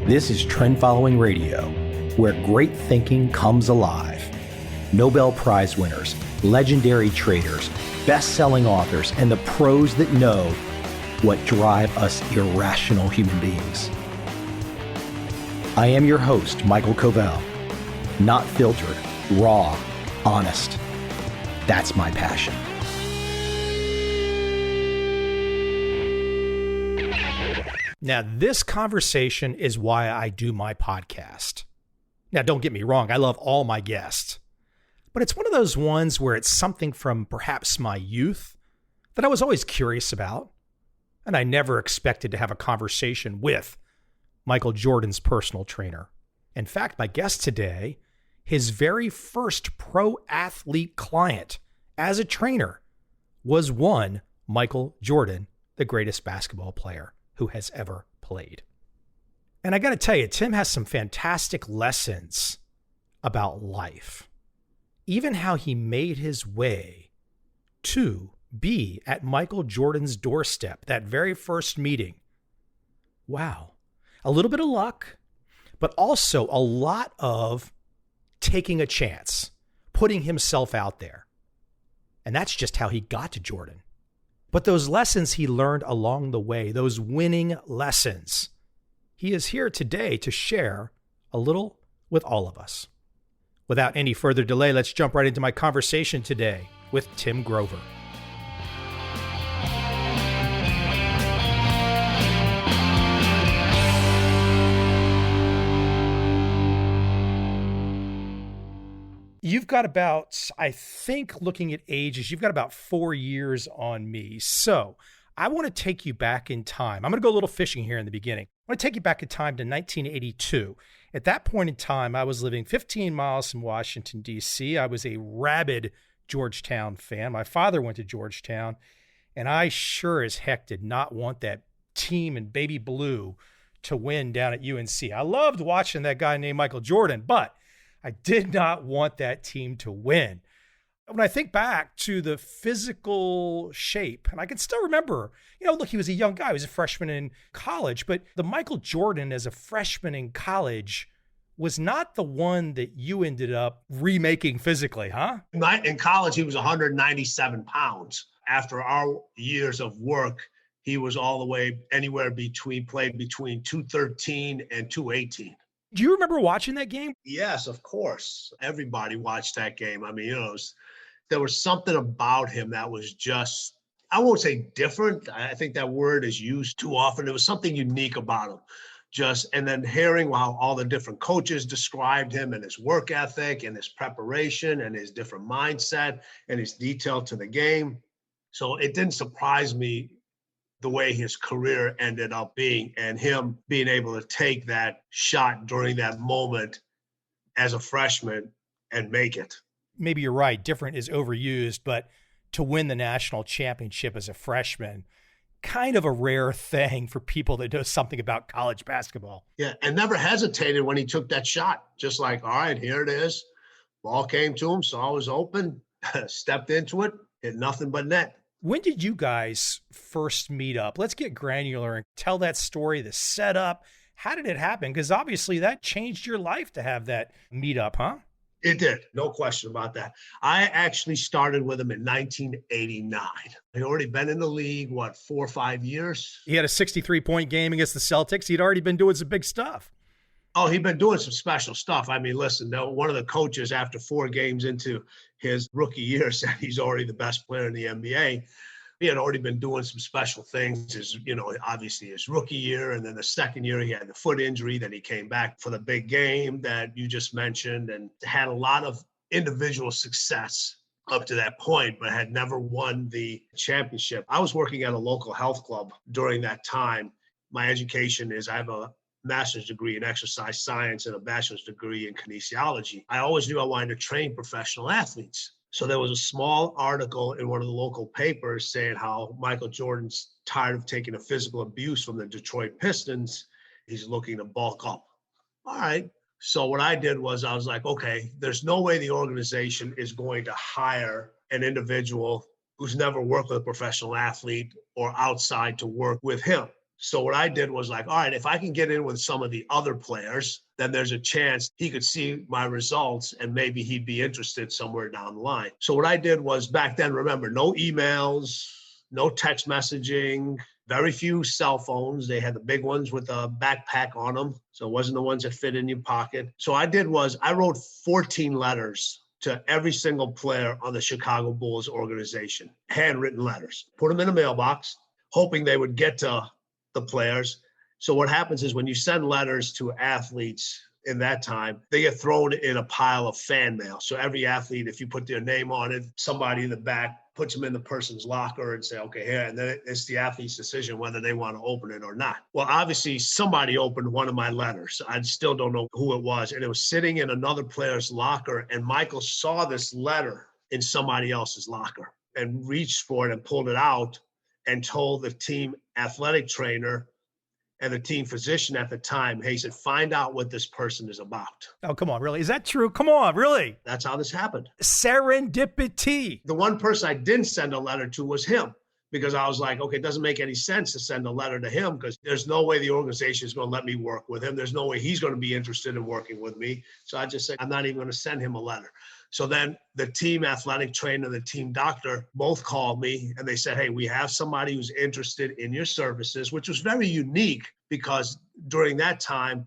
This is Trend Following Radio, where great thinking comes alive. Nobel Prize winners, legendary traders, best-selling authors, and the pros that know what drive us irrational human beings. I am your host, Michael Covel. Not filtered, raw, honest. That's my passion. Now, this conversation is why I do my podcast. Now, don't get me wrong, I love all my guests, but it's one of those ones where it's something from perhaps my youth that I was always curious about, and I never expected to have a conversation with Michael Jordan's personal trainer. In fact, my guest today, his very first pro athlete client as a trainer was one Michael Jordan, the greatest basketball player who has ever played. And I got to tell you, Tim has some fantastic lessons about life, even how he made his way to be at Michael Jordan's doorstep, that very first meeting. Wow. A little bit of luck, but also a lot of taking a chance, putting himself out there. And that's just how he got to Jordan. But those lessons he learned along the way, those winning lessons, he is here today to share a little with all of us. Without any further delay, let's jump right into my conversation today with Tim Grover. You've got about, I think, looking at ages, you've got about 4 years on me. So I want to take you back in time. I'm going to go a little fishing here in the beginning. I want to take you back in time to 1982. At that point in time, I was living 15 miles from Washington, D.C. I was a rabid Georgetown fan. My father went to Georgetown, and I sure as heck did not want that team in baby blue to win down at UNC. I loved watching that guy named Michael Jordan, but I did not want that team to win. When I think back to the physical shape, and I can still remember, look, he was a young guy. He was a freshman in college, but the Michael Jordan as a freshman in college was not the one that you ended up remaking physically, huh? In college, he was 197 pounds. After our years of work, he was all the way played between 213 and 218. Do you remember watching that game? Yes, of course. Everybody watched that game. I mean, there was something about him that was just, I won't say different. I think that word is used too often. There was something unique about him. And then hearing how all the different coaches described him and his work ethic and his preparation and his different mindset and his detail to the game. So it didn't surprise me the way his career ended up being, and him being able to take that shot during that moment as a freshman and make it. Maybe you're right. Different is overused, but to win the national championship as a freshman, kind of a rare thing for people that know something about college basketball. Yeah, and never hesitated when he took that shot. Just like, all right, here it is. Ball came to him, saw it was open, stepped into it, hit nothing but net. When did you guys first meet up? Let's get granular and tell that story, the setup. How did it happen? Because obviously that changed your life to have that meetup, huh? It did. No question about that. I actually started with him in 1989. He'd already been in the league, 4 or 5 years? He had a 63-point game against the Celtics. He'd already been doing some big stuff. Oh, he'd been doing some special stuff. I mean, listen, one of the coaches after 4 games into his rookie year said he's already the best player in the NBA. He had already been doing some special things, obviously his rookie year. And then the second year, he had the foot injury. Then he came back for the big game that you just mentioned and had a lot of individual success up to that point, but had never won the championship. I was working at a local health club during that time. My education is I have a master's degree in exercise science and a bachelor's degree in kinesiology. I always knew I wanted to train professional athletes. So there was a small article in one of the local papers saying how Michael Jordan's tired of taking a physical abuse from the Detroit Pistons. He's looking to bulk up. All right. So what I did was I was like, okay, there's no way the organization is going to hire an individual who's never worked with a professional athlete or outside to work with him. So what I did was like, all right, if I can get in with some of the other players, then there's a chance he could see my results and maybe he'd be interested somewhere down the line. So what I did was back then, remember, no emails, no text messaging, very few cell phones. They had the big ones with a backpack on them. So it wasn't the ones that fit in your pocket. So I did was I wrote 14 letters to every single player on the Chicago Bulls organization, handwritten letters, put them in a mailbox, hoping they would get to the players. So what happens is when you send letters to athletes in that time, they get thrown in a pile of fan mail. So every athlete, if you put their name on it, somebody in the back puts them in the person's locker and say, okay, here, and then it's the athlete's decision whether they want to open it or not. Well, obviously somebody opened one of my letters. I still don't know who it was. And it was sitting in another player's locker. And Michael saw this letter in somebody else's locker and reached for it and pulled it out and told the team athletic trainer and the team physician at the time, hey, he said, find out what this person is about. Oh, come on, really? Is that true? Come on, really? That's how this happened. Serendipity. The one person I didn't send a letter to was him, because I was like, okay, it doesn't make any sense to send a letter to him because there's no way the organization is going to let me work with him. There's no way he's going to be interested in working with me. So I just said, I'm not even going to send him a letter. So then the team athletic trainer, the team doctor, both called me and they said, hey, we have somebody who's interested in your services, which was very unique because during that time,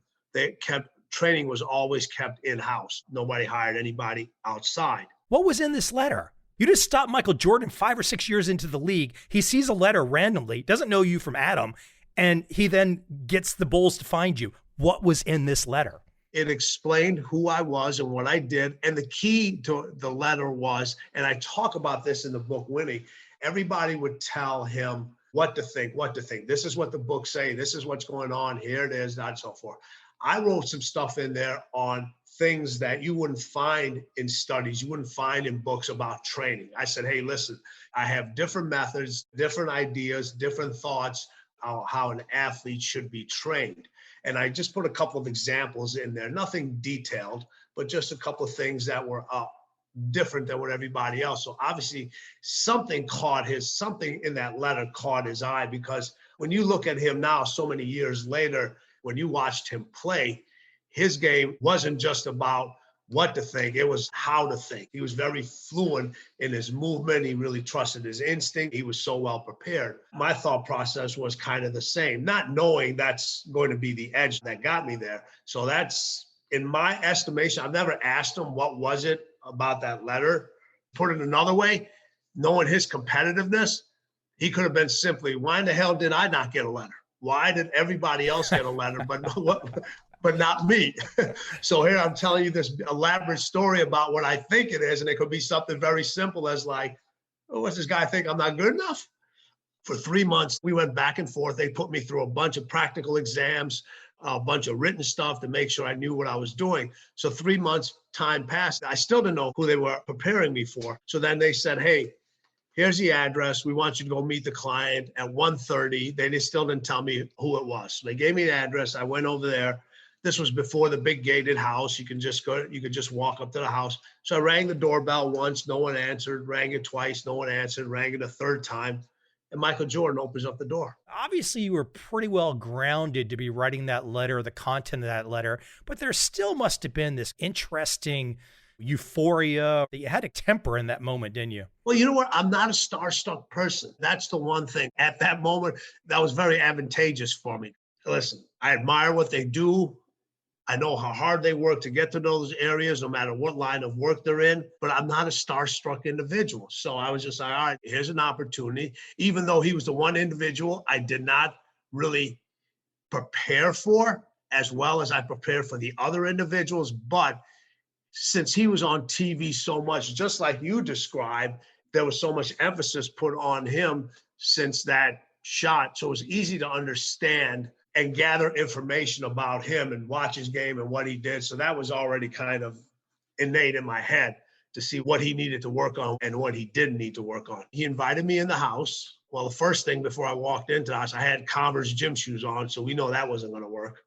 training was always kept in-house. Nobody hired anybody outside. What was in this letter? You just stopped Michael Jordan 5 or 6 years into the league. He sees a letter randomly, doesn't know you from Adam, and he then gets the Bulls to find you. What was in this letter? It explained who I was and what I did. And the key to the letter was, and I talk about this in the book, Winning, everybody would tell him what to think. This is what the books say. This is what's going on. Here it is, and so forth. I wrote some stuff in there on things that you wouldn't find in studies, you wouldn't find in books about training. I said, hey, listen, I have different methods, different ideas, different thoughts on how an athlete should be trained. And I just put a couple of examples in there, nothing detailed, but just a couple of things that were different than what everybody else. So obviously something in that letter caught his eye, because when you look at him now, so many years later, when you watched him play, his game wasn't just about what to think, it was how to think. He was very fluent in his movement. He really trusted his instinct. He was so well prepared. My thought process was kind of the same, not knowing that's going to be the edge that got me there. So that's, in my estimation, I've never asked him what was it about that letter. Put it another way, knowing his competitiveness, he could have been simply, why in the hell did I not get a letter? Why did everybody else get a letter, but not me? So here I'm telling you this elaborate story about what I think it is, and it could be something very simple as like, oh, what's this guy think I'm not good enough? For 3 months, we went back and forth. They put me through a bunch of practical exams, a bunch of written stuff to make sure I knew what I was doing. So 3 months time passed. I still didn't know who they were preparing me for. So then they said, hey, here's the address. We want you to go meet the client at 1:30. They just still didn't tell me who it was. So they gave me the address. I went over there. This was before the big gated house. You could just walk up to the house. So I rang the doorbell once, no one answered, rang it twice, no one answered, rang it a third time. And Michael Jordan opens up the door. Obviously, you were pretty well grounded to be writing that letter, the content of that letter, but there still must have been this interesting euphoria that you had to temper in that moment, didn't you? Well, you know what? I'm not a starstruck person. That's the one thing. At that moment, that was very advantageous for me. Listen, I admire what they do. I know how hard they work to get to those areas, no matter what line of work they're in, but I'm not a starstruck individual. So I was just like, all right, here's an opportunity. Even though he was the one individual I did not really prepare for as well as I prepared for the other individuals. But since he was on TV so much, just like you described, there was so much emphasis put on him since that shot. So it was easy to understand and gather information about him and watch his game and what he did. So that was already kind of innate in my head to see what he needed to work on and what he didn't need to work on. He invited me in the house. Well, the first thing before I walked into the house, I had Converse gym shoes on, so we know that wasn't going to work.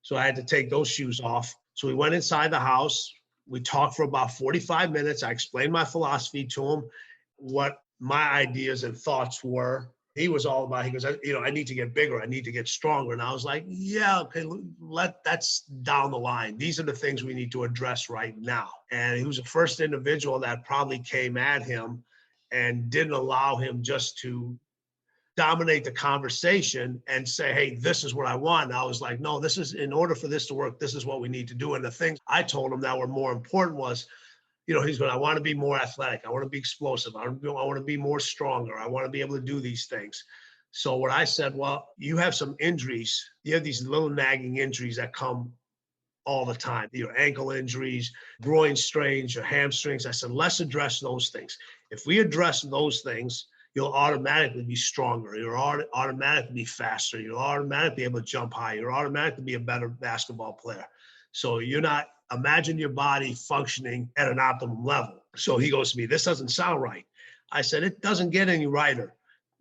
So I had to take those shoes off. So we went inside the house. We talked for about 45 minutes. I explained my philosophy to him, what my ideas and thoughts were. He was all about, he goes, I need to get bigger. I need to get stronger. And I was like, yeah, okay, that's down the line. These are the things we need to address right now. And he was the first individual that probably came at him and didn't allow him just to dominate the conversation and say, hey, this is what I want. And I was like, no, this is, in order for this to work, this is what we need to do. And the things I told him that were more important was, he's going, I want to be more athletic. I want to be explosive. I want to be more stronger. I want to be able to do these things. So what I said, well, you have some injuries. You have these little nagging injuries that come all the time. Your ankle injuries, groin strains, your hamstrings. I said, let's address those things. If we address those things, you'll automatically be stronger. You'll automatically be faster. You'll automatically be able to jump high. You'll automatically be a better basketball player. So imagine your body functioning at an optimum level. So he goes to me, this doesn't sound right. I said, it doesn't get any righter.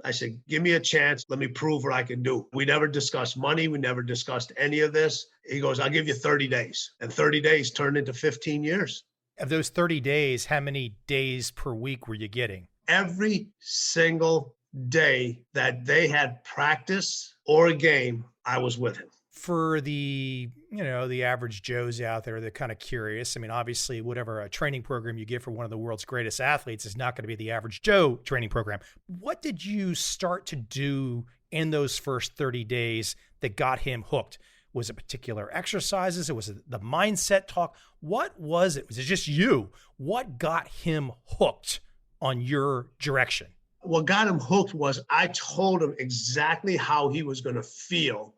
I said, give me a chance. Let me prove what I can do. We never discussed money. We never discussed any of this. He goes, I'll give you 30 days. And 30 days turned into 15 years. Of those 30 days, how many days per week were you getting? Every single day that they had practice or a game, I was with him. For the average Joes out there, they're kind of curious. I mean, obviously, whatever a training program you get for one of the world's greatest athletes is not going to be the average Joe training program. What did you start to do in those first 30 days that got him hooked? Was it particular exercises? Was it the mindset talk? What was it? Was it just you? What got him hooked on your direction? What got him hooked was I told him exactly how he was going to feel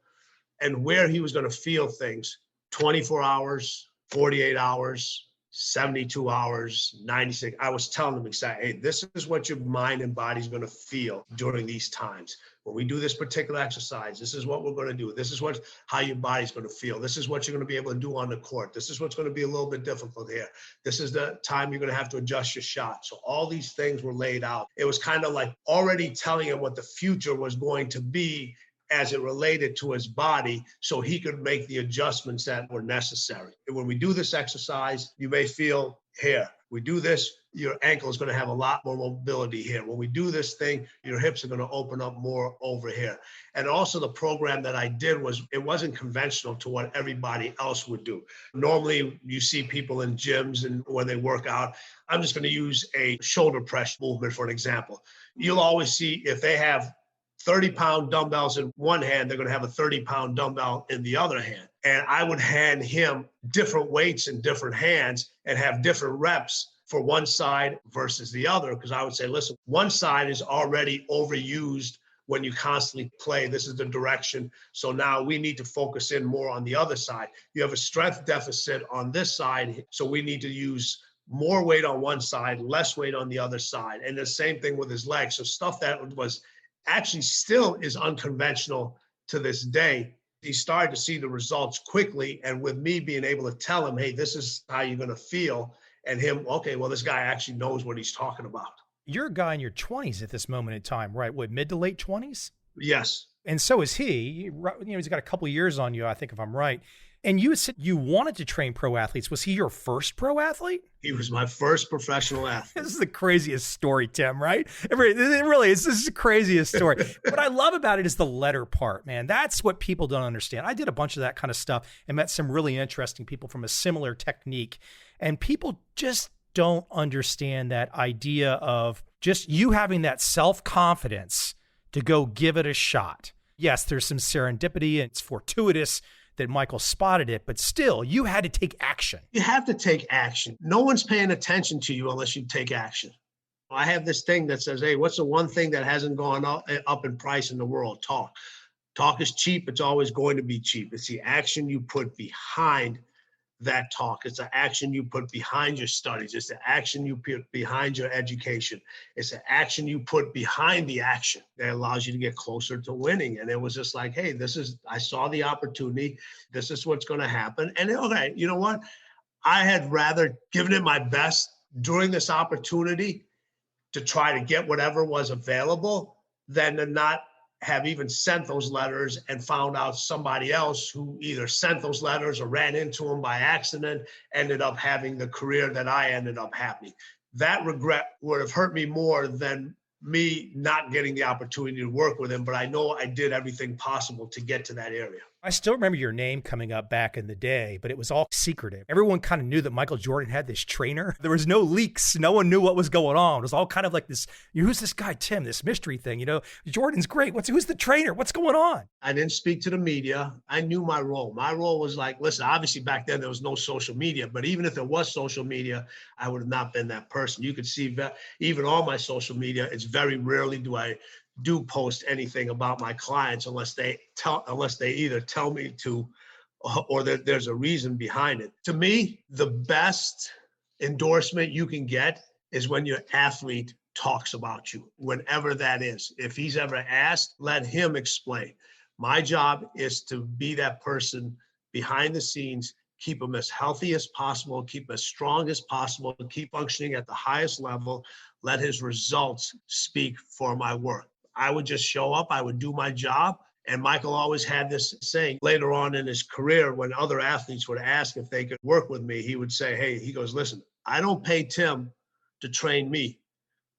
and where he was going to feel things. 24 hours, 48 hours, 72 hours, 96. I was telling him exactly, hey, this is what your mind and body is going to feel during these times. When we do this particular exercise, this is what we're going to do. This is how your body's going to feel. This is what you're going to be able to do on the court. This is what's going to be a little bit difficult here. This is the time you're going to have to adjust your shot. So all these things were laid out. It was kind of like already telling him what the future was going to be as it related to his body, so he could make the adjustments that were necessary. And when we do this exercise, you may feel here. We do this, your ankle is going to have a lot more mobility here. When we do this thing, your hips are going to open up more over here. And also the program that I did it wasn't conventional to what everybody else would do. Normally you see people in gyms and when they work out, I'm just going to use a shoulder press movement for an example. You'll always see if they have 30-pound dumbbells in one hand, they're going to have a 30-pound dumbbell in the other hand. And I would hand him different weights in different hands and have different reps for one side versus the other. Because I would say, listen, one side is already overused when you constantly play. This is the direction. So now we need to focus in more on the other side. You have a strength deficit on this side. So we need to use more weight on one side, less weight on the other side. And the same thing with his legs. So stuff that was actually still is unconventional to this day. He started to see the results quickly. And with me being able to tell him, hey, this is how you're going to feel. And him, okay, well, this guy actually knows what he's talking about. You're a guy in your 20s at this moment in time, right? What, mid to late 20s? Yes. And so is he. He's got a couple of years on you, I think, if I'm right. And you said you wanted to train pro athletes. Was he your first pro athlete? He was my first professional athlete. This is the craziest story, Tim, right? It really is. This is the craziest story. What I love about it is the letter part, man. That's what people don't understand. I did a bunch of that kind of stuff and met some really interesting people from a similar technique. And people just don't understand that idea of just you having that self-confidence to go give it a shot. Yes, there's some serendipity and it's fortuitous that Michael spotted it, but still, you had to take action. You have to take action. No one's paying attention to you unless you take action. I have this thing that says, hey, what's the one thing that hasn't gone up in price in the world? Talk. Talk is cheap. It's always going to be cheap. It's the action you put behind that talk. It's the action you put behind your studies. It's the action you put behind your education. It's the action you put behind the action that allows you to get closer to winning. And it was just like, hey, I saw the opportunity. This is what's going to happen. And okay, you know what? I had rather given it my best during this opportunity to try to get whatever was available than to not have even sent those letters and found out somebody else who either sent those letters or ran into them by accident, ended up having the career that I ended up having. That regret would have hurt me more than me not getting the opportunity to work with him, but I know I did everything possible to get to that area. I still remember your name coming up back in the day, but it was all secretive. Everyone kind of knew that Michael Jordan had this trainer. There was no leaks. No one knew what was going on. It was all kind of like this, who's this guy, Tim, this mystery thing, Jordan's great. Who's the trainer? What's going on? I didn't speak to the media. I knew my role. My role was like, listen, obviously back then there was no social media, but even if there was social media, I would have not been that person. You could see that even on my social media, it's very rarely do I post anything about my clients unless they either tell me to or that there's a reason behind it. To me, the best endorsement you can get is when your athlete talks about you, whenever that is. If he's ever asked, let him explain. My job is to be that person behind the scenes, keep him as healthy as possible, keep him as strong as possible, keep functioning at the highest level, let his results speak for my work. I would just show up, I would do my job. And Michael always had this saying later on in his career, when other athletes would ask if they could work with me, he would say, hey, he goes, listen, I don't pay Tim to train me.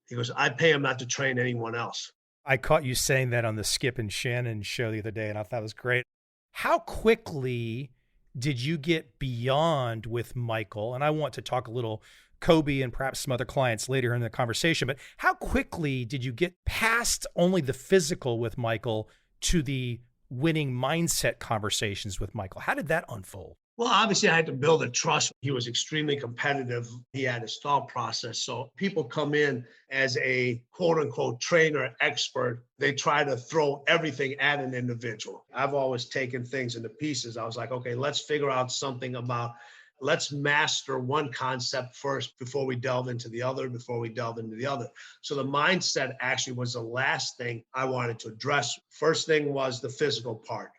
He goes, I pay him not to train anyone else. I caught you saying that on the Skip and Shannon show the other day, and I thought it was great. How quickly did you get beyond with Michael? And I want to talk a little Kobe and perhaps some other clients later in the conversation, but how quickly did you get past only the physical with Michael to the winning mindset conversations with Michael? How did that unfold? Well, obviously I had to build a trust. He was extremely competitive. He had his thought process. So people come in as a quote unquote trainer expert. They try to throw everything at an individual. I've always taken things into pieces. I was like, okay, let's figure out something about, let's master one concept first before we delve into the other, So the mindset actually was the last thing I wanted to address. First thing was the physical part.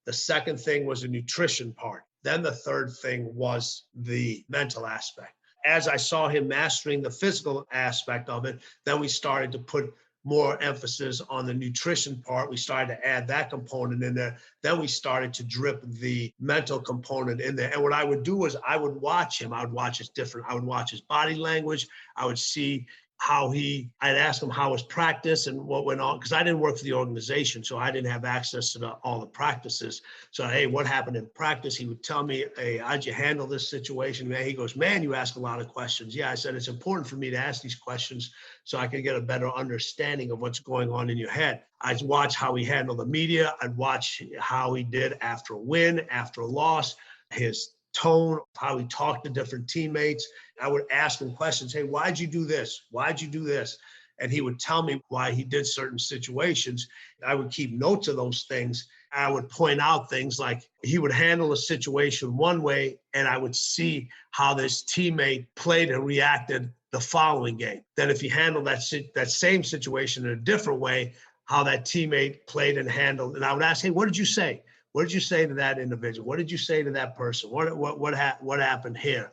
The second thing was the nutrition part. Then the third thing was the mental aspect. As I saw him mastering the physical aspect of it, then we started to put more emphasis on the nutrition part. We started to add that component in there. Then we started to drip the mental component in there. And what I would do was I would watch him. I would watch his body language. I would see I'd ask him how his practice and what went on, because I didn't work for the organization, so I didn't have access to all the practices. So, hey, what happened in practice? He would tell me, hey, how'd you handle this situation? Man, he goes, man, you ask a lot of questions. Yeah, I said, it's important for me to ask these questions so I can get a better understanding of what's going on in your head. I'd watch how he handled the media. I'd watch how he did after a win, after a loss, his tone, how he talked to different teammates. I would ask him questions. Hey, why'd you do this? Why'd you do this? And he would tell me why he did certain situations. I would keep notes of those things. I would point out things like he would handle a situation one way, and I would see how this teammate played and reacted the following game. Then if he handled that same situation in a different way, how that teammate played and handled. And I would ask, hey, what did you say? What did you say to that individual? What did you say to that person? What happened here?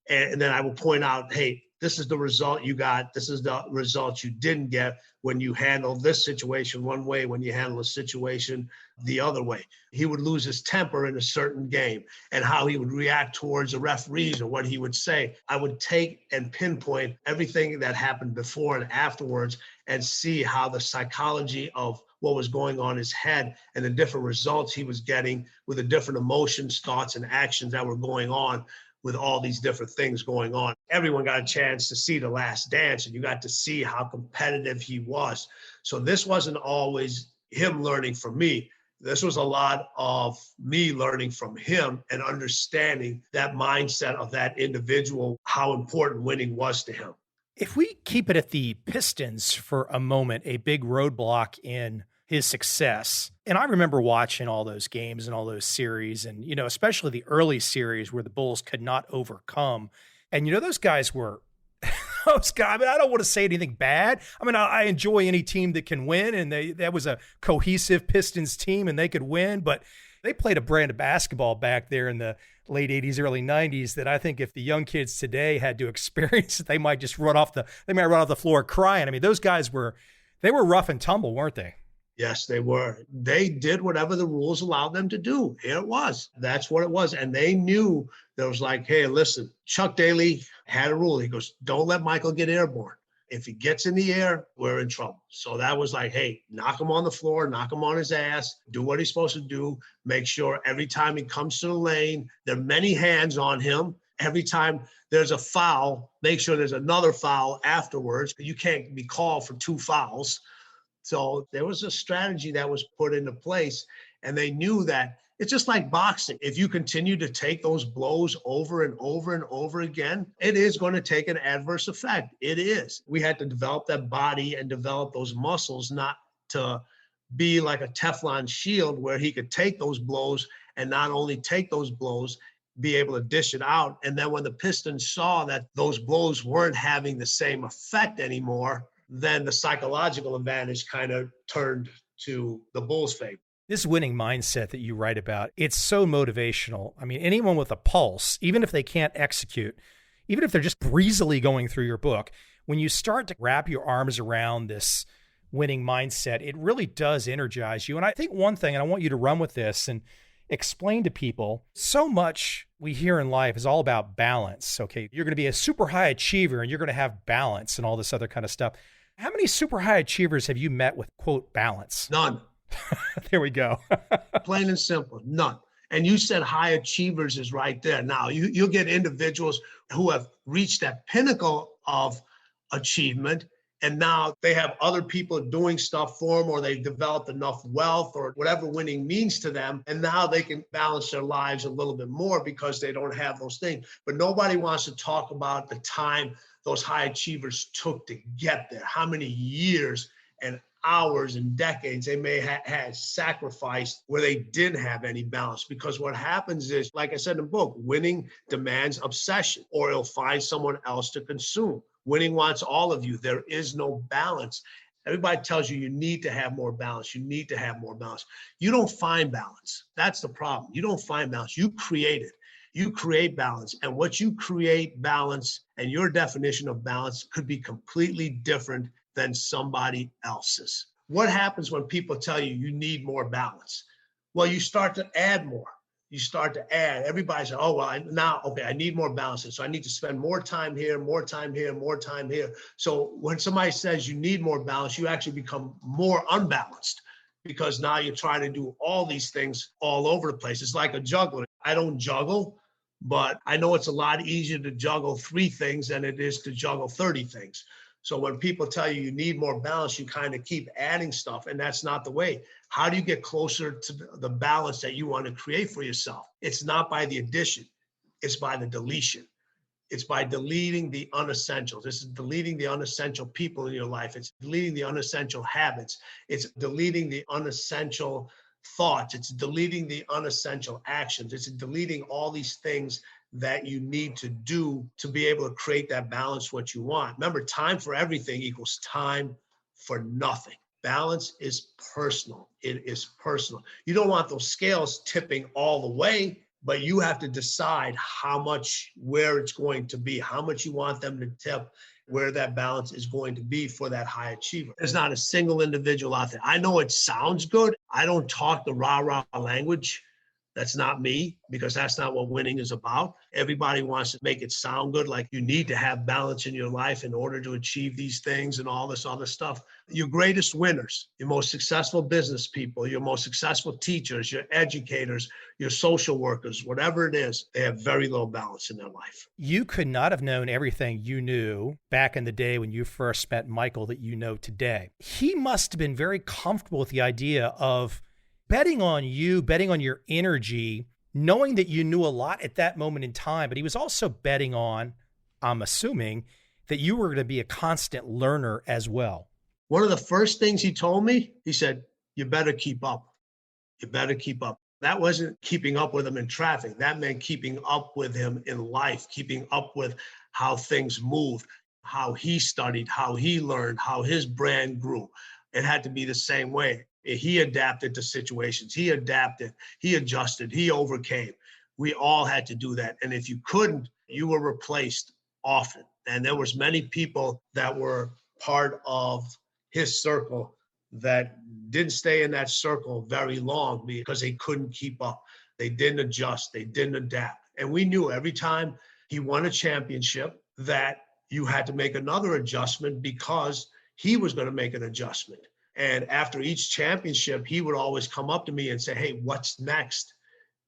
And then I will point out, hey, this is the result you got. This is the result you didn't get when you handle this situation one way, when you handle a situation the other way. He would lose his temper in a certain game and how he would react towards the referees or what he would say. I would take and pinpoint everything that happened before and afterwards and see how the psychology of what was going on in his head and the different results he was getting with the different emotions, thoughts, and actions that were going on with all these different things going on. Everyone got a chance to see The Last Dance, and you got to see how competitive he was. So this wasn't always him learning from me. This was a lot of me learning from him and understanding that mindset of that individual, how important winning was to him. If we keep it at the Pistons for a moment, a big roadblock in his success. And I remember watching all those games and all those series and, especially the early series where the Bulls could not overcome. And, those guys were, I don't want to say anything bad. I mean, I enjoy any team that can win. And that was a cohesive Pistons team and they could win, but they played a brand of basketball back there in the late 80s, early 90s that I think if the young kids today had to experience it, they might run off the floor crying. I mean, those guys they were rough and tumble, weren't they? Yes, they were. They did whatever the rules allowed them to do. Here it was. That's what it was. And they knew there was like, hey, listen, Chuck Daly had a rule. He goes, don't let Michael get airborne. If he gets in the air, we're in trouble. So that was like, hey, knock him on the floor, knock him on his ass, do what he's supposed to do. Make sure every time he comes to the lane, there are many hands on him. Every time there's a foul, make sure there's another foul afterwards. You can't be called for 2 fouls. So there was a strategy that was put into place, and they knew that it's just like boxing. If you continue to take those blows over and over and over again, it is going to take an adverse effect. It is. We had to develop that body and develop those muscles, not to be like a Teflon shield where he could take those blows and not only take those blows, be able to dish it out. And then when the Pistons saw that those blows weren't having the same effect anymore, then the psychological advantage kind of turned to the Bulls' favor. This winning mindset that you write about, it's so motivational. I mean, anyone with a pulse, even if they can't execute, even if they're just breezily going through your book, when you start to wrap your arms around this winning mindset, it really does energize you. And I think one thing, and I want you to run with this and explain to people, so much we hear in life is all about balance. Okay, you're going to be a super high achiever and you're going to have balance and all this other kind of stuff. How many super high achievers have you met with, quote, balance? None. There we go. Plain and simple, none. And you said high achievers is right there. Now, you'll get individuals who have reached that pinnacle of achievement, and now they have other people doing stuff for them, or they've developed enough wealth or whatever winning means to them, and now they can balance their lives a little bit more because they don't have those things. But nobody wants to talk about the time those high achievers took to get there, how many years and hours and decades they may have sacrificed where they didn't have any balance. Because what happens is, like I said in the book, winning demands obsession, or it'll find someone else to consume. Winning wants all of you. There is no balance. Everybody tells you you need to have more balance. You need to have more balance. You don't find balance. That's the problem. You don't find balance. You create it. You create balance. And what you create balance, and your definition of balance could be completely different than somebody else's. What happens when people tell you you need more balance? Well, you start to add more. You start to add. Everybody says, oh, well, I need more balance. So I need to spend more time here, more time here, more time here. So when somebody says you need more balance, you actually become more unbalanced, because now you're trying to do all these things all over the place. It's like a juggler. I don't juggle, but I know it's a lot easier to juggle 3 things than it is to juggle 30 things. So when people tell you you need more balance, you kind of keep adding stuff, and that's not the way. How do you get closer to the balance that you want to create for yourself? It's not by the addition, it's by the deletion. It's by deleting the unessentials. This is deleting the unessential people in your life. It's deleting the unessential habits. It's deleting the unessential thoughts. It's deleting the unessential actions. It's deleting all these things that you need to do to be able to create that balance, what you want. Remember, time for everything equals time for nothing. Balance is personal. It is personal. You don't want those scales tipping all the way, but you have to decide how much, where it's going to be, how much you want them to tip, where that balance is going to be for that high achiever. There's not a single individual out there. I know it sounds good. I don't talk the rah-rah language. That's not me, because that's not what winning is about. Everybody wants to make it sound good, like you need to have balance in your life in order to achieve these things and all this other stuff. Your greatest winners, your most successful business people, your most successful teachers, your educators, your social workers, whatever it is, they have very low balance in their life. You could not have known everything you knew back in the day when you first met Michael that you know today. He must have been very comfortable with the idea of betting on you, betting on your energy, knowing that you knew a lot at that moment in time, but he was also betting on, I'm assuming, that you were going to be a constant learner as well. One of the first things he told me, he said, you better keep up. You better keep up. That wasn't keeping up with him in traffic. That meant keeping up with him in life, keeping up with how things moved, how he studied, how he learned, how his brand grew. It had to be the same way. He adapted to situations. He adapted. He adjusted. He overcame. We all had to do that. And if you couldn't, you were replaced often. And there was many people that were part of his circle that didn't stay in that circle very long because they couldn't keep up. They didn't adjust. They didn't adapt. And we knew every time he won a championship that you had to make another adjustment because he was going to make an adjustment. And after each championship, he would always come up to me and say, hey, what's next?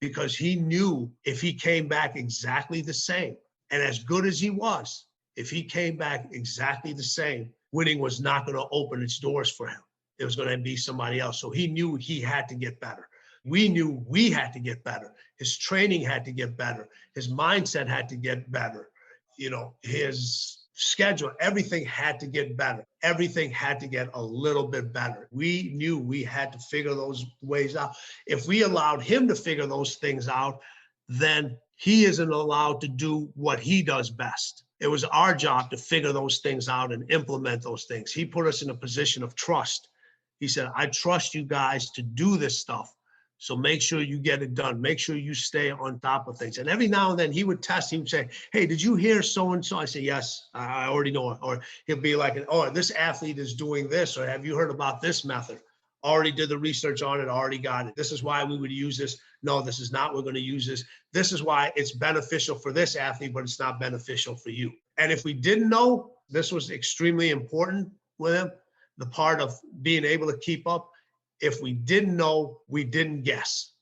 Because he knew if he came back exactly the same and as good as he was, if he came back exactly the same, winning was not going to open its doors for him. It was going to be somebody else. So he knew he had to get better. We knew we had to get better. His training had to get better. His mindset had to get better. You know, his schedule, everything had to get better. Everything had to get a little bit better. We knew we had to figure those ways out. If we allowed him to figure those things out, then he isn't allowed to do what he does best. It was our job to figure those things out and implement those things. He put us in a position of trust. He said, I trust you guys to do this stuff. So make sure you get it done. Make sure you stay on top of things. And every now and then he would test. He would say, hey, did you hear so-and-so? I say, yes, I already know it. Or he'll be like, oh, this athlete is doing this. Or have you heard about this method? Already did the research on it, already got it. This is why we would use this. No, this is not, we're going to use this. This is why it's beneficial for this athlete, but it's not beneficial for you. And if we didn't know, this was extremely important with him, the part of being able to keep up. If we didn't know, we didn't guess.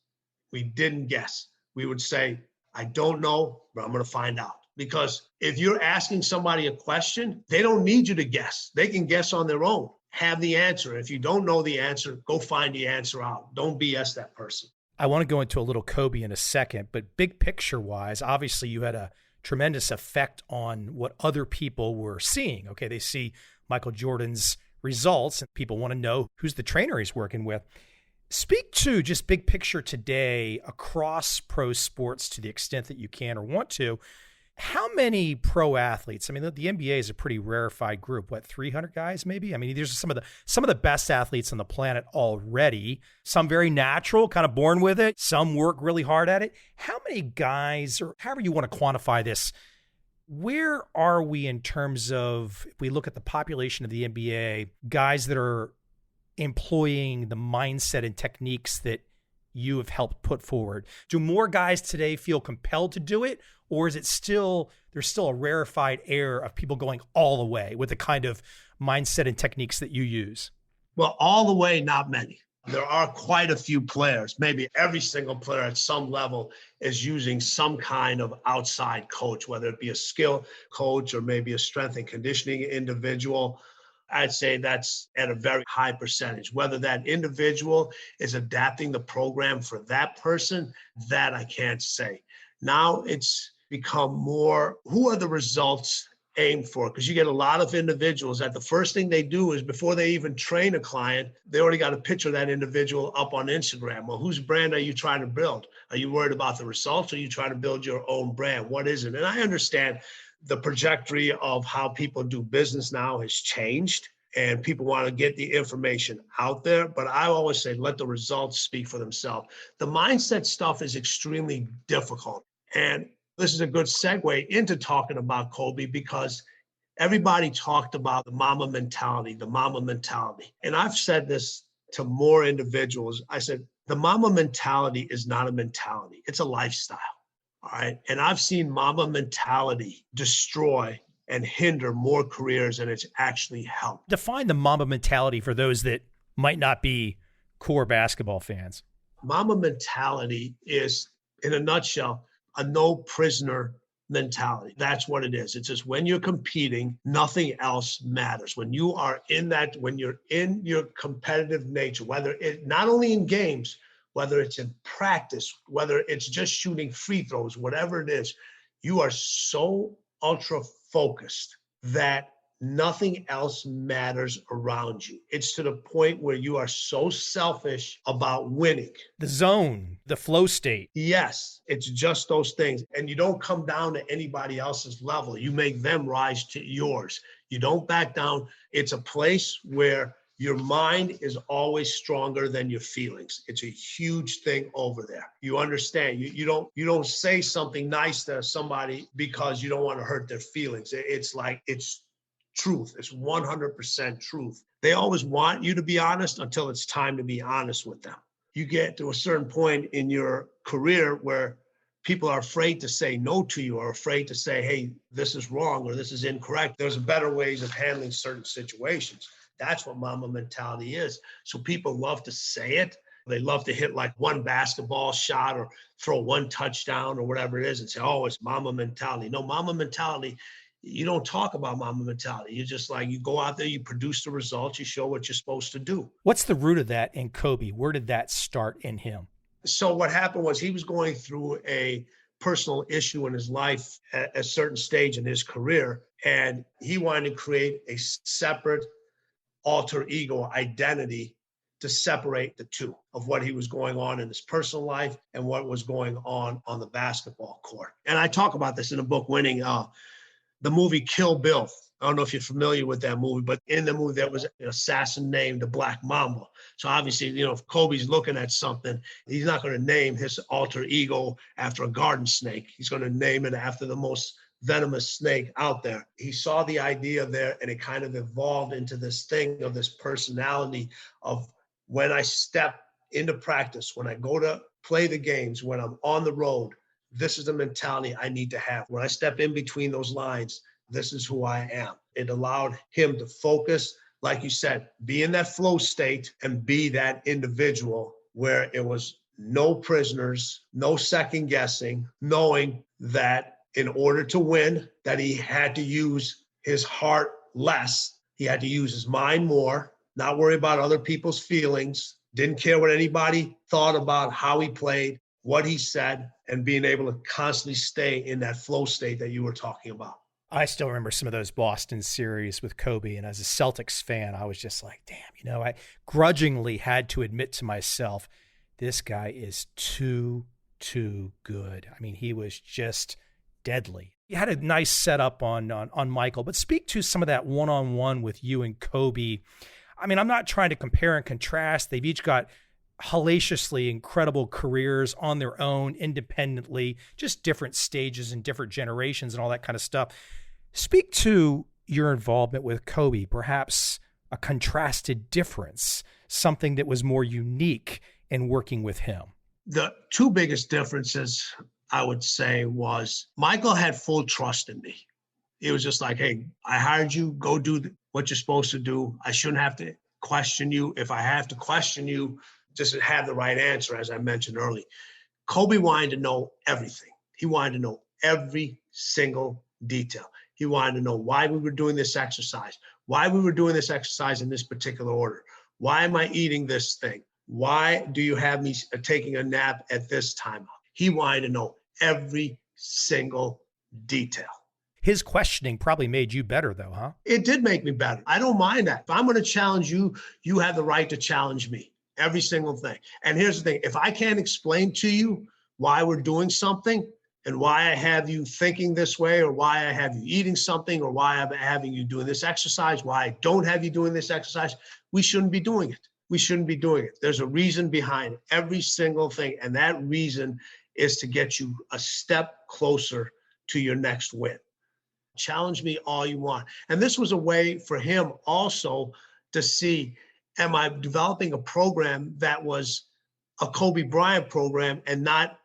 We didn't guess. We would say, I don't know, but I'm going to find out. Because if you're asking somebody a question, they don't need you to guess. They can guess on their own. Have the answer. If you don't know the answer, go find the answer out. Don't BS that person. I want to go into a little Kobe in a second, but big picture wise, obviously you had a tremendous effect on what other people were seeing. Okay, they see Michael Jordan's results and people want to know who's the trainer he's working with. Speak to just big picture today across pro sports to the extent that you can or want to. How many pro athletes? I mean, the NBA is a pretty rarefied group. What, 300 guys maybe? I mean, there's some of the best athletes on the planet already. Some very natural, kind of born with it. Some work really hard at it. How many guys, or however you want to quantify this, where are we in terms of, if we look at the population of the NBA, guys that are employing the mindset and techniques that you have helped put forward? Do more guys today feel compelled to do it? Or is it still, there's still a rarefied air of people going all the way with the kind of mindset and techniques that you use? Well, all the way, not many. There are quite a few players. Maybe every single player at some level is using some kind of outside coach, whether it be a skill coach or maybe a strength and conditioning individual. I'd say that's at a very high percentage. Whether that individual is adapting the program for that person, that I can't say. Now it's become more, who are the results aimed for? Because you get a lot of individuals that the first thing they do is before they even train a client, they already got a picture of that individual up on Instagram. Well, whose brand are you trying to build? Are you worried about the results, or are you trying to build your own brand? What is it? And I understand the trajectory of how people do business now has changed, and people want to get the information out there. But I always say, let the results speak for themselves. The mindset stuff is extremely difficult. And this is a good segue into talking about Kobe, because everybody talked about the Mamba mentality, the Mamba mentality. And I've said this to more individuals. I said, the Mamba mentality is not a mentality. It's a lifestyle. All right. And I've seen Mamba mentality destroy and hinder more careers than it's actually helped. Define the Mamba mentality for those that might not be core basketball fans. Mamba mentality is, in a nutshell, a no prisoner mentality. That's what it is. It's just when you're competing, nothing else matters. When you are in that, when you're in your competitive nature, whether it not only in games, whether it's in practice, whether it's just shooting free throws, whatever it is, you are so ultra focused that nothing else matters around you. It's to the point where you are so selfish about winning. The zone, the flow state. Yes, it's just those things. And you don't come down to anybody else's level. You make them rise to yours. You don't back down. It's a place where your mind is always stronger than your feelings. It's a huge thing over there. You understand? You don't say something nice to somebody because you don't want to hurt their feelings. It's like, it's truth. It's 100% truth. They always want you to be honest until it's time to be honest with them. You get to a certain point in your career where people are afraid to say no to you or afraid to say, hey, this is wrong or this is incorrect. There's better ways of handling certain situations. That's what Mamba mentality is. So people love to say it. They love to hit like one basketball shot or throw one touchdown or whatever it is and say, oh, it's Mamba mentality. No, Mamba mentality, you don't talk about Mamba mentality. You just like, you go out there, you produce the results, you show what you're supposed to do. What's the root of that in Kobe? Where did that start in him? So what happened was he was going through a personal issue in his life at a certain stage in his career, and he wanted to create a separate alter ego identity to separate the two of what he was going on in his personal life and what was going on the basketball court. And I talk about this in the book, Winning, the movie Kill Bill. I don't know if you're familiar with that movie, but in the movie, there was an assassin named the Black Mamba. So obviously, if Kobe's looking at something, he's not going to name his alter ego after a garden snake. He's going to name it after the most venomous snake out there. He saw the idea there, and it kind of evolved into this thing of this personality of when I step into practice, when I go to play the games, when I'm on the road, this is the mentality I need to have. When I step in between those lines, this is who I am. It allowed him to focus, like you said, be in that flow state and be that individual where it was no prisoners, no second guessing, knowing that in order to win, that he had to use his heart less. He had to use his mind more, not worry about other people's feelings, didn't care what anybody thought about how he played, what he said, and being able to constantly stay in that flow state that you were talking about. I still remember some of those Boston series with Kobe. And as a Celtics fan, I was just like, damn, I grudgingly had to admit to myself, this guy is too good. I mean, he was just deadly. You had a nice setup on Michael, but speak to some of that one-on-one with you and Kobe. I mean, I'm not trying to compare and contrast. They've each got hellaciously incredible careers on their own, independently, just different stages and different generations and all that kind of stuff. Speak to your involvement with Kobe, perhaps a contrasted difference, something that was more unique in working with him. The two biggest differences, I would say, was Michael had full trust in me. He was just like, hey, I hired you, go do what you're supposed to do. I shouldn't have to question you. If I have to question you, just have the right answer, as I mentioned earlier. Kobe wanted to know everything. He wanted to know every single detail. He wanted to know why we were doing this exercise, why we were doing this exercise in this particular order. Why am I eating this thing? Why do you have me taking a nap at this time? He wanted to know every single detail. His questioning probably made you better though, huh? It did make me better. I don't mind that. If I'm going to challenge you, you have the right to challenge me. Every single thing. And here's the thing. If I can't explain to you why we're doing something and why I have you thinking this way, or why I have you eating something, or why I'm having you doing this exercise, why I don't have you doing this exercise, we shouldn't be doing it. We shouldn't be doing it. There's a reason behind every single thing. And that reason is to get you a step closer to your next win. Challenge me all you want. And this was a way for him also to see, am I developing a program that was a Kobe Bryant program and not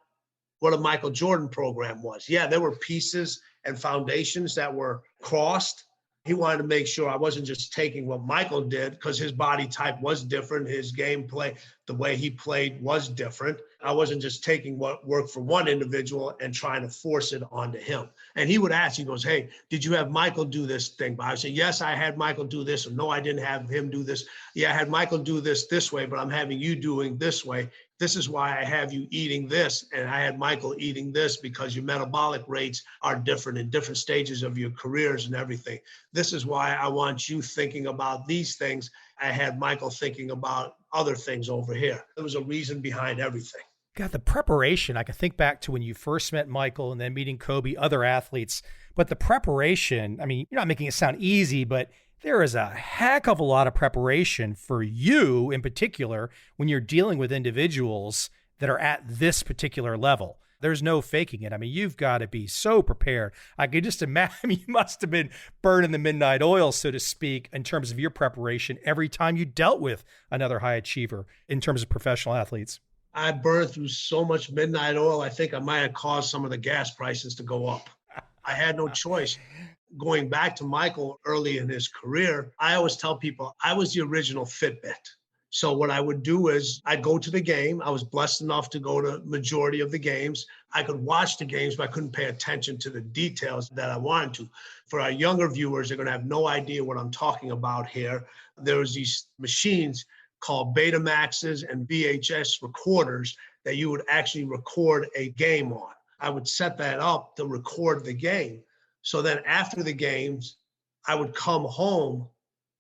what a Michael Jordan program was? Yeah, there were pieces and foundations that were crossed. He wanted to make sure I wasn't just taking what Michael did, because his body type was different. His gameplay, the way he played was different. I wasn't just taking what worked for one individual and trying to force it onto him. And he would ask, he goes, hey, did you have Michael do this thing? But I would say, yes, I had Michael do this. Or no, I didn't have him do this. Yeah, I had Michael do this way, but I'm having you doing this way. This is why I have you eating this. And I had Michael eating this because your metabolic rates are different in different stages of your careers and everything. This is why I want you thinking about these things. I had Michael thinking about other things over here. There was a reason behind everything. God, the preparation, I can think back to when you first met Michael and then meeting Kobe, other athletes, but the preparation, I mean, you're not making it sound easy, but there is a heck of a lot of preparation for you in particular when you're dealing with individuals that are at this particular level. There's no faking it. I mean, you've got to be so prepared. I could just imagine you must have been burning the midnight oil, so to speak, in terms of your preparation every time you dealt with another high achiever in terms of professional athletes. I burned through so much midnight oil, I think I might have caused some of the gas prices to go up. I had no choice. Going back to Michael early in his career, I always tell people I was the original Fitbit. So what I would do is I'd go to the game. I was blessed enough to go to majority of the games. I could watch the games, but I couldn't pay attention to the details that I wanted to. For our younger viewers, they're going to have no idea what I'm talking about here. There was these machines called Betamaxes and VHS recorders that you would actually record a game on. I would set that up to record the game. So then after the games, I would come home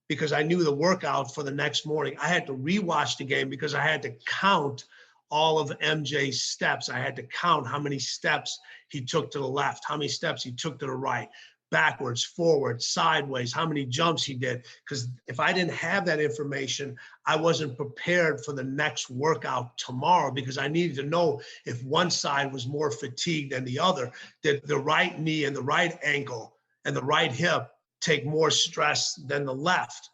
because I knew the workout for the next morning. I had to rewatch the game because I had to count all of MJ's steps. I had to count how many steps he took to the left, how many steps he took to the right, backwards, forward, sideways, how many jumps he did. Because if I didn't have that information, I wasn't prepared for the next workout tomorrow because I needed to know if one side was more fatigued than the other. Did the right knee and the right ankle and the right hip take more stress than the left?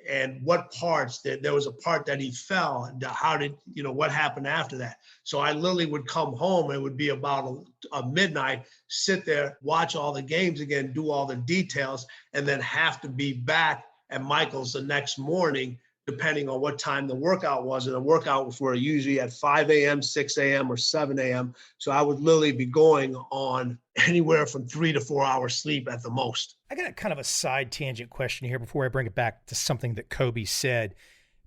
And what parts, there was a part that he fell, and how did, what happened after that? So I literally would come home, it would be about a midnight, sit there, watch all the games again, do all the details, and then have to be back at Michael's the next morning, depending on what time the workout was. And the workouts were usually at 5 a.m., 6 a.m., or 7 a.m. So I would literally be going on anywhere from 3 to 4 hours sleep at the most. I got kind of a side tangent question here before I bring it back to something that Kobe said.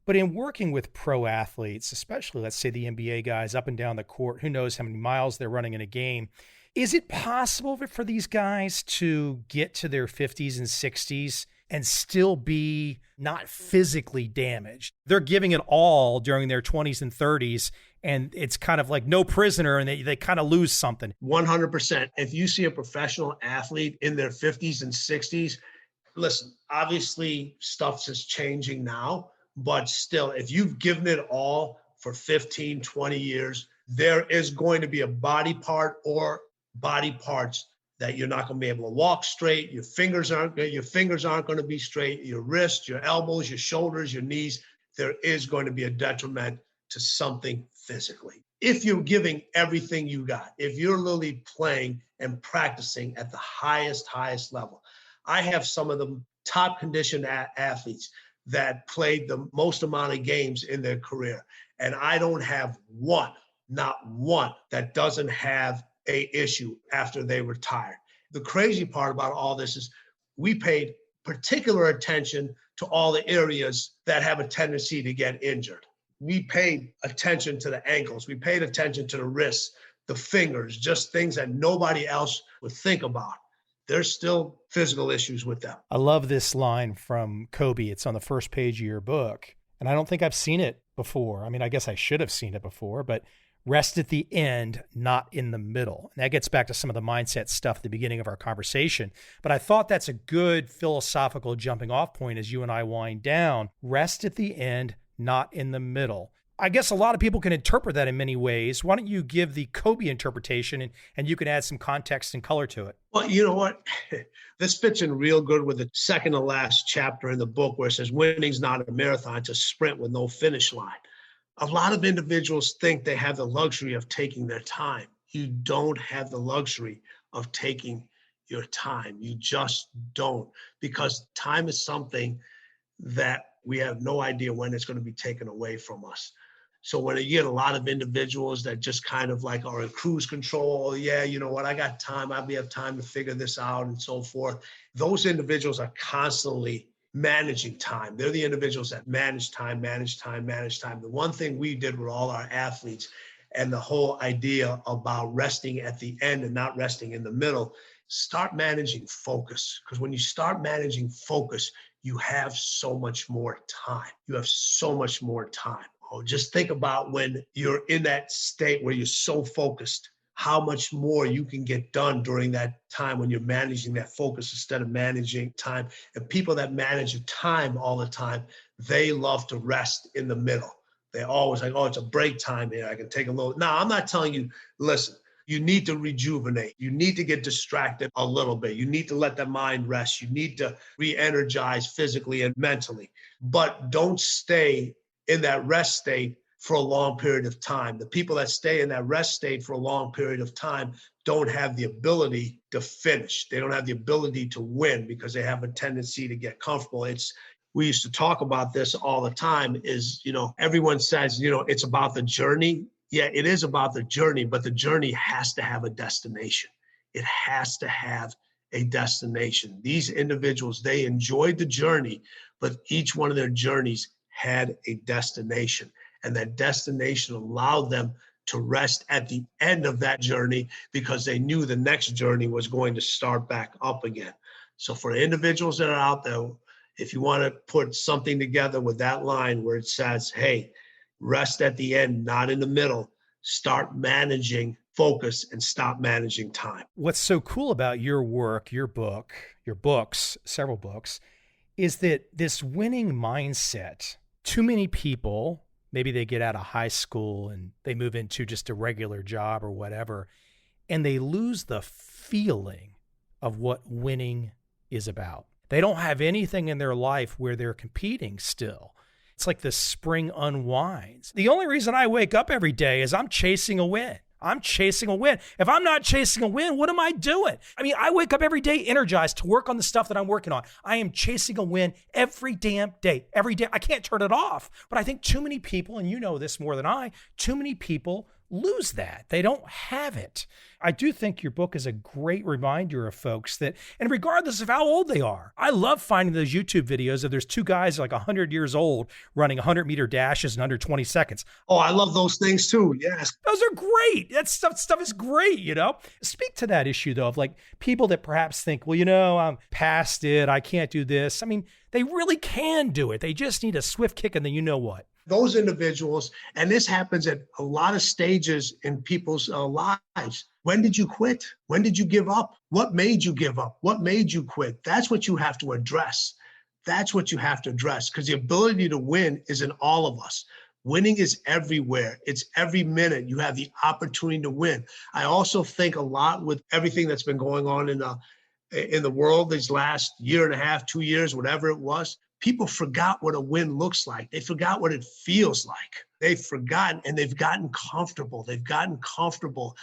But in working with pro athletes, especially, let's say the NBA guys up and down the court, who knows how many miles they're running in a game, is it possible for these guys to get to their 50s and 60s and still be not physically damaged? They're giving it all during their 20s and 30s, and it's kind of like no prisoner, and they kind of lose something. 100%. If you see a professional athlete in their 50s and 60s, listen, obviously stuff is changing now, but still, if you've given it all for 15, 20 years, there is going to be a body part or body parts that you're not going to be able to walk straight. Your fingers aren't going to be straight. Your wrists, your elbows, your shoulders, your knees. There is going to be a detriment to something physically. If you're giving everything you got, if you're literally playing and practicing at the highest level. I have some of the top conditioned athletes that played the most amount of games in their career. And I don't have not one that doesn't have a issue after they retire. The crazy part about all this is we paid particular attention to all the areas that have a tendency to get injured. We paid attention to the ankles. We paid attention to the wrists, the fingers, just things that nobody else would think about. There's still physical issues with them. I love this line from Kobe. It's on the first page of your book, and I don't think I've seen it before. I mean, I guess I should have seen it before, but rest at the end, not in the middle. And that gets back to some of the mindset stuff at the beginning of our conversation. But I thought that's a good philosophical jumping off point as you and I wind down. Rest at the end, not in the middle. I guess a lot of people can interpret that in many ways. Why don't you give the Kobe interpretation and you can add some context and color to it? Well, you know what? This fits in real good with the second to last chapter in the book where it says winning's not a marathon, it's a sprint with no finish line. A lot of individuals think they have the luxury of taking their time. You don't have the luxury of taking your time. You just don't, because time is something that we have no idea when it's going to be taken away from us. So when you get a lot of individuals that just kind of like are in cruise control, yeah, you know what, I got time, I'll have time to figure this out and so forth. Those individuals are constantly managing time. They're the individuals that manage time. The one thing we did with all our athletes and the whole idea about resting at the end and not resting in the middle, start managing focus. Because when you start managing focus, you have so much more time. Oh, just think about when you're in that state where you're so focused, how much more you can get done during that time when you're managing that focus instead of managing time. And people that manage time all the time, they love to rest in the middle. They always like, oh, it's a break time here. I can take a little. Now, I'm not telling you, listen, you need to rejuvenate. You need to get distracted a little bit. You need to let the mind rest. You need to re-energize physically and mentally. But don't stay in that rest state for a long period of time. The people that stay in that rest state for a long period of time don't have the ability to finish. They don't have the ability to win because they have a tendency to get comfortable. We used to talk about this all the time is, everyone says, it's about the journey. Yeah, it is about the journey, but the journey has to have a destination. It has to have a destination. These individuals, they enjoyed the journey, but each one of their journeys had a destination. And that destination allowed them to rest at the end of that journey because they knew the next journey was going to start back up again. So for individuals that are out there, if you want to put something together with that line where it says, hey, rest at the end, not in the middle, start managing focus and stop managing time. What's so cool about your work, your book, your books, several books, is that this winning mindset, too many people, maybe they get out of high school and they move into just a regular job or whatever, and they lose the feeling of what winning is about. They don't have anything in their life where they're competing still. It's like the spring unwinds. The only reason I wake up every day is I'm chasing a win. I'm chasing a win. If I'm not chasing a win, what am I doing? I mean, I wake up every day energized to work on the stuff that I'm working on. I am chasing a win every damn day, every day. I can't turn it off. But I think too many people, and you know this more than I, too many people lose that. They don't have it. I do think your book is a great reminder of folks that, and regardless of how old they are, I love finding those YouTube videos of there's two guys like 100 years old running 100-meter dashes in under 20 seconds. Oh, I love those things too. Yes. Those are great. That stuff is great, Speak to that issue though, of like people that perhaps think, well, I'm past it. I can't do this. I mean, they really can do it. They just need a swift kick and then you know what? Those individuals, and this happens at a lot of stages in people's lives. When did you quit? When did you give up? What made you give up? What made you quit? That's what you have to address. That's what you have to address because the ability to win is in all of us. Winning is everywhere. It's every minute you have the opportunity to win. I also think a lot with everything that's been going on in the world these last year and a half, 2 years, whatever it was. People forgot what a win looks like. They forgot what it feels like. They've forgotten and they've gotten comfortable. They've gotten comfortable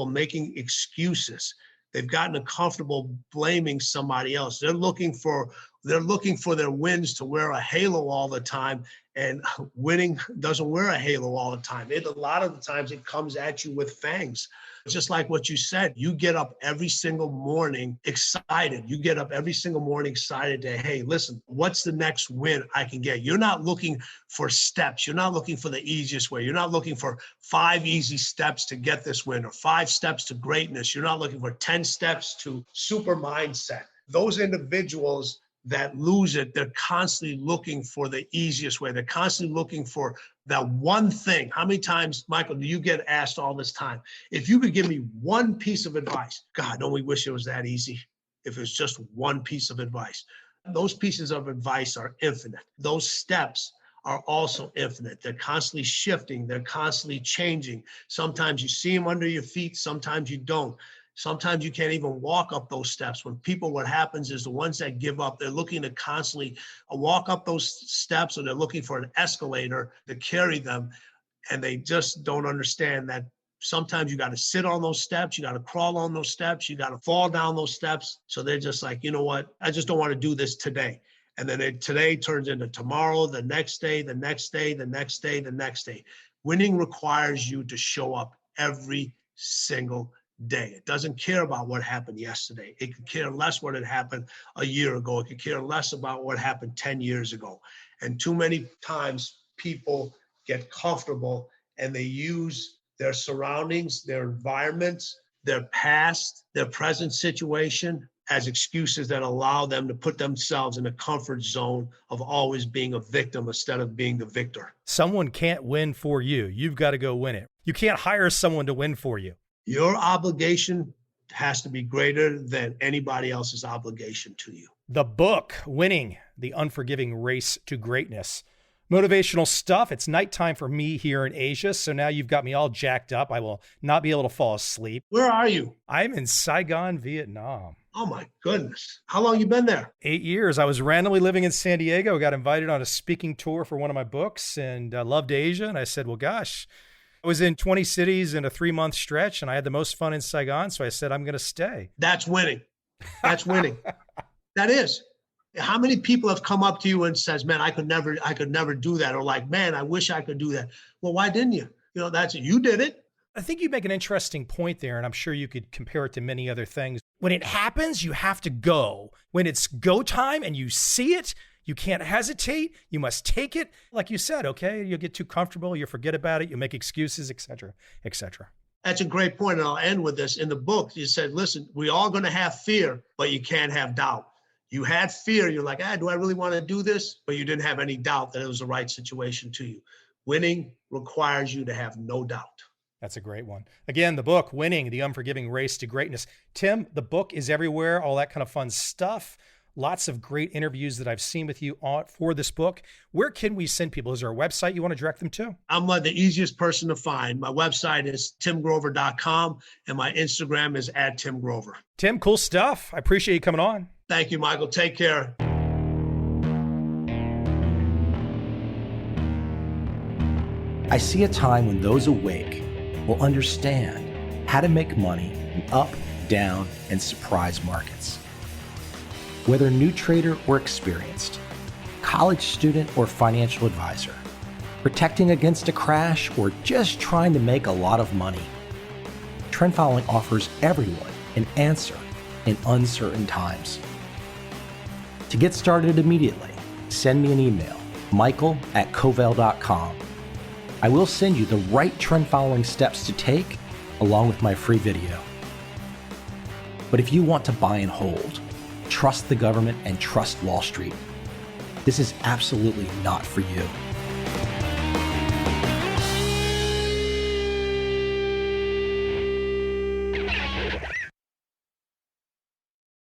making excuses. They've gotten comfortable blaming somebody else. They're looking for their wins to wear a halo all the time. And winning doesn't wear a halo all the time. A lot of the times it comes at you with fangs. Just like what you said, you get up every single morning excited. You get up every single morning excited to, hey, listen, what's the next win I can get? You're not looking for steps. You're not looking for the easiest way. You're not looking for 5 easy steps to get this win or 5 steps to greatness. You're not looking for 10 steps to super mindset. Those individuals that lose it, they're constantly looking for the easiest way. They're constantly looking for that one thing. How many times, Michael, do you get asked all this time, if you could give me one piece of advice? God, don't we wish it was that easy? If it was just one piece of advice. Those pieces of advice are infinite. Those steps are also infinite. They're constantly shifting. They're constantly changing. Sometimes you see them under your feet. Sometimes you don't. Sometimes you can't even walk up those steps. What happens is the ones that give up, they're looking to constantly walk up those steps or they're looking for an escalator to carry them. And they just don't understand that sometimes you got to sit on those steps. You got to crawl on those steps. You got to fall down those steps. So they're just like, you know what? I just don't want to do this today. And then today turns into tomorrow, the next day, the next day, the next day, the next day. Winning requires you to show up every single day. It doesn't care about what happened yesterday. It could care less what had happened a year ago. It could care less about what happened 10 years ago. And too many times people get comfortable and they use their surroundings, their environments, their past, their present situation as excuses that allow them to put themselves in a comfort zone of always being a victim instead of being the victor. Someone can't win for you. You've got to go win it. You can't hire someone to win for you. Your obligation has to be greater than anybody else's obligation to you. The book, Winning, The Unforgiving Race to Greatness. Motivational stuff. It's nighttime for me here in Asia, so now you've got me all jacked up. I will not be able to fall asleep. Where are you? I'm in Saigon, Vietnam. Oh my goodness. How long you been there? 8 years. I was randomly living in San Diego, got invited on a speaking tour for one of my books, and I loved Asia. And I said, well, gosh, I was in 20 cities in a 3-month stretch, and I had the most fun in Saigon. So I said, I'm going to stay. That's winning. That's winning. That is. How many people have come up to you and says, man, I could never do that. Or like, man, I wish I could do that. Well, why didn't you? You did it. I think you make an interesting point there, and I'm sure you could compare it to many other things. When it happens, you have to go. When it's go time and you see it, you can't hesitate. You must take it. Like you said, okay, you'll get too comfortable, you forget about it, you make excuses, et cetera, et cetera. That's a great point, and I'll end with this. In the book, you said, listen, we're all going to have fear, but you can't have doubt. You had fear. You're like, do I really want to do this? But you didn't have any doubt that it was the right situation to you. Winning requires you to have no doubt. That's a great one. Again, the book, Winning, The Unforgiving Race to Greatness. Tim, the book is everywhere, all that kind of fun stuff. Lots of great interviews that I've seen with you for this book. Where can we send people? Is there a website you want to direct them to? I'm the easiest person to find. My website is timgrover.com, and my Instagram is @TimGrover. Tim, cool stuff. I appreciate you coming on. Thank you, Michael. Take care. I see a time when those awake will understand how to make money in up, down, and surprise markets. Whether new trader or experienced, college student or financial advisor, protecting against a crash or just trying to make a lot of money, trend following offers everyone an answer in uncertain times. To get started immediately, send me an email, michael@covel.com. I will send you the right trend following steps to take along with my free video. But if you want to buy and hold, trust the government and trust Wall Street, this is absolutely not for you.